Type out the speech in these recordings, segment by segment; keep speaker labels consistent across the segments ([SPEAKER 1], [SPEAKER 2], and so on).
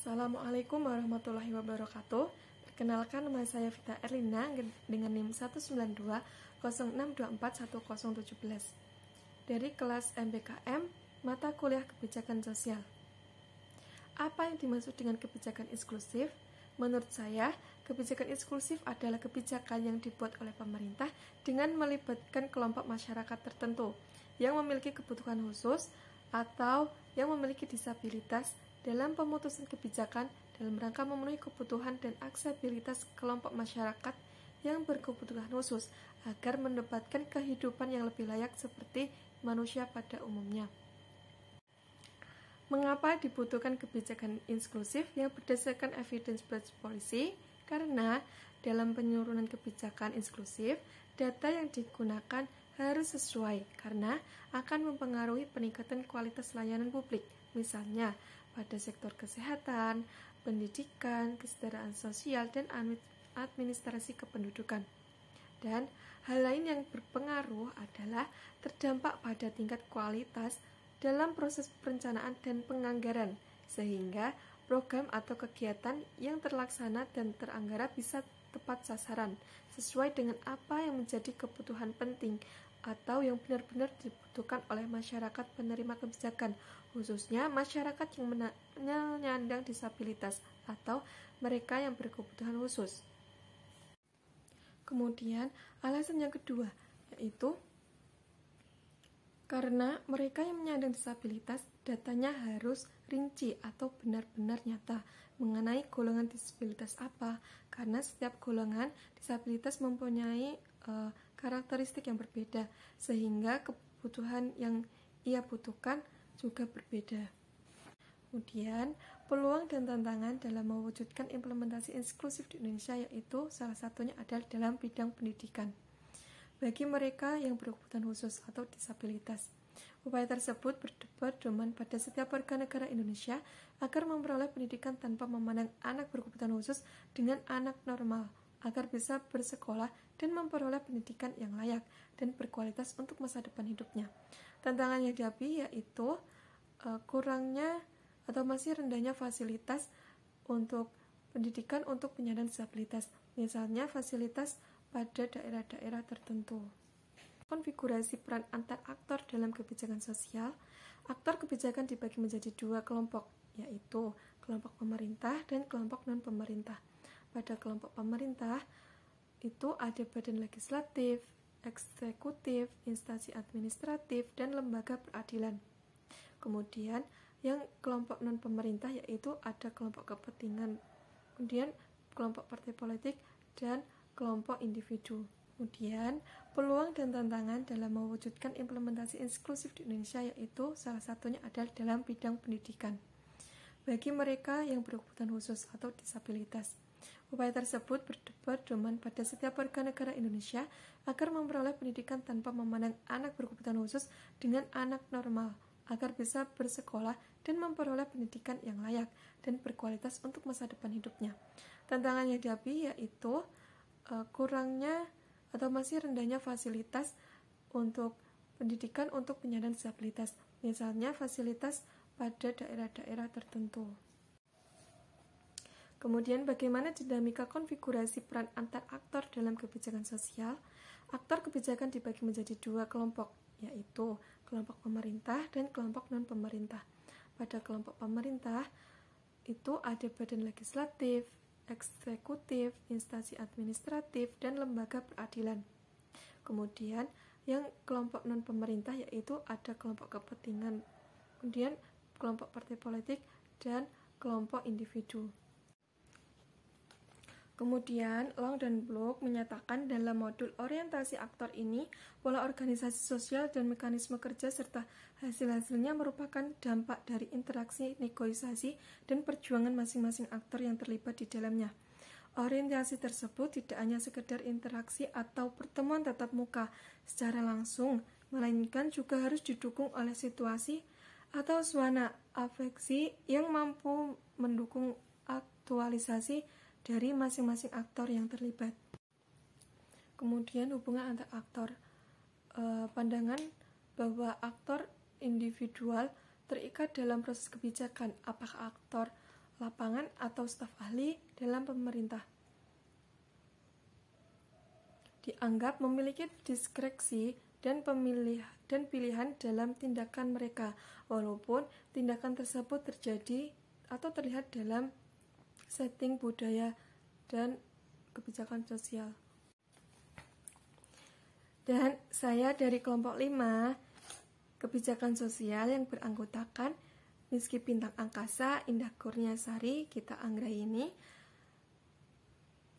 [SPEAKER 1] Assalamualaikum warahmatullahi wabarakatuh. Perkenalkan, nama saya Vita Erlina dengan NIM 19206241017 dari kelas MBKM Mata Kuliah Kebijakan Sosial. Apa yang dimaksud dengan kebijakan inklusif? Menurut saya, kebijakan inklusif adalah kebijakan yang dibuat oleh pemerintah dengan melibatkan kelompok masyarakat tertentu yang memiliki kebutuhan khusus atau yang memiliki disabilitas dalam pemutusan kebijakan dalam rangka memenuhi kebutuhan dan aksesibilitas kelompok masyarakat yang berkebutuhan khusus agar mendapatkan kehidupan yang lebih layak seperti manusia pada umumnya. Mengapa dibutuhkan kebijakan inklusif yang berdasarkan evidence-based policy? Karena dalam penyusunan kebijakan inklusif, data yang digunakan harus sesuai karena akan mempengaruhi peningkatan kualitas layanan publik, misalnya pada sektor kesehatan, pendidikan, kesejahteraan sosial, dan administrasi kependudukan. Dan hal lain yang berpengaruh adalah terdampak pada tingkat kualitas dalam proses perencanaan dan penganggaran, sehingga program atau kegiatan yang terlaksana dan teranggara bisa tepat sasaran, sesuai dengan apa yang menjadi kebutuhan penting atau yang benar-benar dibutuhkan oleh masyarakat penerima kebijakan, khususnya masyarakat yang menyandang disabilitas atau mereka yang berkebutuhan khusus. Kemudian, alasan yang kedua, yaitu karena mereka yang menyandang disabilitas, datanya harus rinci atau benar-benar nyata mengenai golongan disabilitas apa, karena setiap golongan disabilitas mempunyai karakteristik yang berbeda, sehingga kebutuhan yang ia butuhkan juga berbeda. Kemudian, peluang dan tantangan dalam mewujudkan implementasi inklusif di Indonesia yaitu salah satunya adalah dalam bidang pendidikan bagi mereka yang berkebutuhan khusus atau disabilitas. Upaya tersebut berpedoman pada setiap warga negara Indonesia agar memperoleh pendidikan tanpa memandang anak berkebutuhan khusus dengan anak normal, agar bisa bersekolah dan memperoleh pendidikan yang layak dan berkualitas untuk masa depan hidupnya. Tantangan yang dihadapi yaitu kurangnya atau masih rendahnya fasilitas untuk pendidikan untuk penyandang disabilitas, misalnya fasilitas pada daerah-daerah tertentu. Konfigurasi peran antar aktor dalam kebijakan sosial. Aktor kebijakan dibagi menjadi dua kelompok, yaitu kelompok pemerintah dan kelompok non-pemerintah. Pada kelompok pemerintah itu ada badan legislatif, eksekutif, instansi administratif, dan lembaga peradilan. Kemudian yang kelompok non-pemerintah yaitu ada kelompok kepentingan, kemudian kelompok partai politik, dan kelompok individu. Kemudian peluang dan tantangan dalam mewujudkan implementasi inklusif di Indonesia yaitu salah satunya adalah dalam bidang pendidikan bagi mereka yang berkebutuhan khusus atau disabilitas. Upaya tersebut berpedoman pada setiap warga negara Indonesia agar memperoleh pendidikan tanpa memandang anak berkebutuhan khusus dengan anak normal, agar bisa bersekolah dan memperoleh pendidikan yang layak dan berkualitas untuk masa depan hidupnya. Tantangan yang dihadapi yaitu kurangnya atau masih rendahnya fasilitas untuk pendidikan untuk penyandang disabilitas, misalnya fasilitas pada daerah-daerah tertentu. Kemudian bagaimana dinamika konfigurasi peran antar aktor dalam kebijakan sosial? Aktor kebijakan dibagi menjadi dua kelompok, yaitu kelompok pemerintah dan kelompok non-pemerintah. Pada kelompok pemerintah itu ada badan legislatif, eksekutif, instansi administratif, dan lembaga peradilan. Kemudian yang kelompok non-pemerintah yaitu ada kelompok kepentingan, kemudian kelompok partai politik, dan kelompok individu. Kemudian, Long dan Block menyatakan dalam modul orientasi aktor ini, pola organisasi sosial dan mekanisme kerja serta hasil-hasilnya merupakan dampak dari interaksi, negosiasi, dan perjuangan masing-masing aktor yang terlibat di dalamnya. Orientasi tersebut tidak hanya sekedar interaksi atau pertemuan tatap muka secara langsung, melainkan juga harus didukung oleh situasi atau suasana afeksi yang mampu mendukung aktualisasi dari masing-masing aktor yang terlibat. Kemudian hubungan antar aktor, pandangan bahwa aktor individual terikat dalam proses kebijakan, apakah aktor lapangan atau staf ahli dalam pemerintah. Dianggap memiliki diskresi dan pilihan dalam tindakan mereka, walaupun tindakan tersebut terjadi atau terlihat dalam setting budaya dan kebijakan sosial. Dan saya dari kelompok 5, kebijakan sosial yang beranggotakan Rizky Bintang Angkasa, Indah Kurniasari, Gita Anggraini.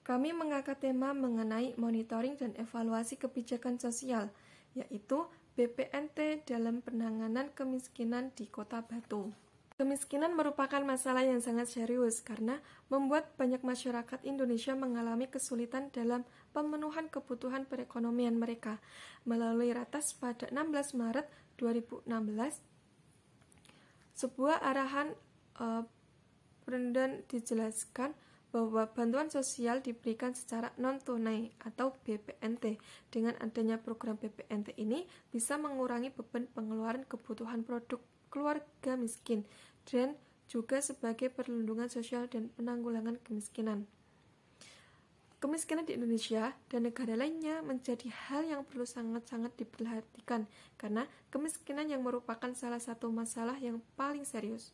[SPEAKER 1] Kami mengangkat tema mengenai monitoring dan evaluasi kebijakan sosial, yaitu BPNT dalam penanganan kemiskinan di Kota Batu. Kemiskinan merupakan masalah yang sangat serius karena membuat banyak masyarakat Indonesia mengalami kesulitan dalam pemenuhan kebutuhan perekonomian mereka. Melalui Ratas pada 16 Maret 2016, sebuah arahan Presiden dijelaskan bahwa bantuan sosial diberikan secara non-tunai atau BPNT. Dengan adanya program BPNT ini bisa mengurangi beban pengeluaran kebutuhan produk keluarga miskin dan juga sebagai perlindungan sosial dan penanggulangan kemiskinan. Kemiskinan di Indonesia dan negara lainnya menjadi hal yang perlu sangat-sangat diperhatikan karena kemiskinan yang merupakan salah satu masalah yang paling serius.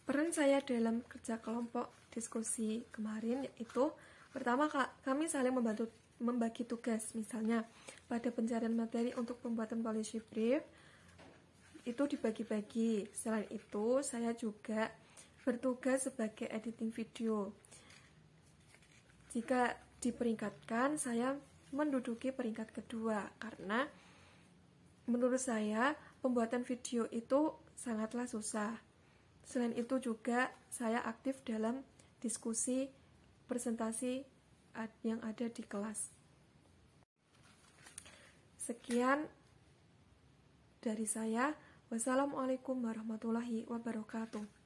[SPEAKER 1] Peran saya dalam kerja kelompok diskusi kemarin yaitu pertama, kami saling membagi tugas. Misalnya pada pencarian materi untuk pembuatan policy brief itu dibagi-bagi. Selain itu, saya juga bertugas sebagai editing video. Jika diperingkatkan, saya menduduki peringkat kedua karena menurut saya pembuatan video itu sangatlah susah. Selain itu juga saya aktif dalam diskusi presentasi yang ada di kelas. Sekian dari saya. Wassalamualaikum warahmatullahi wabarakatuh.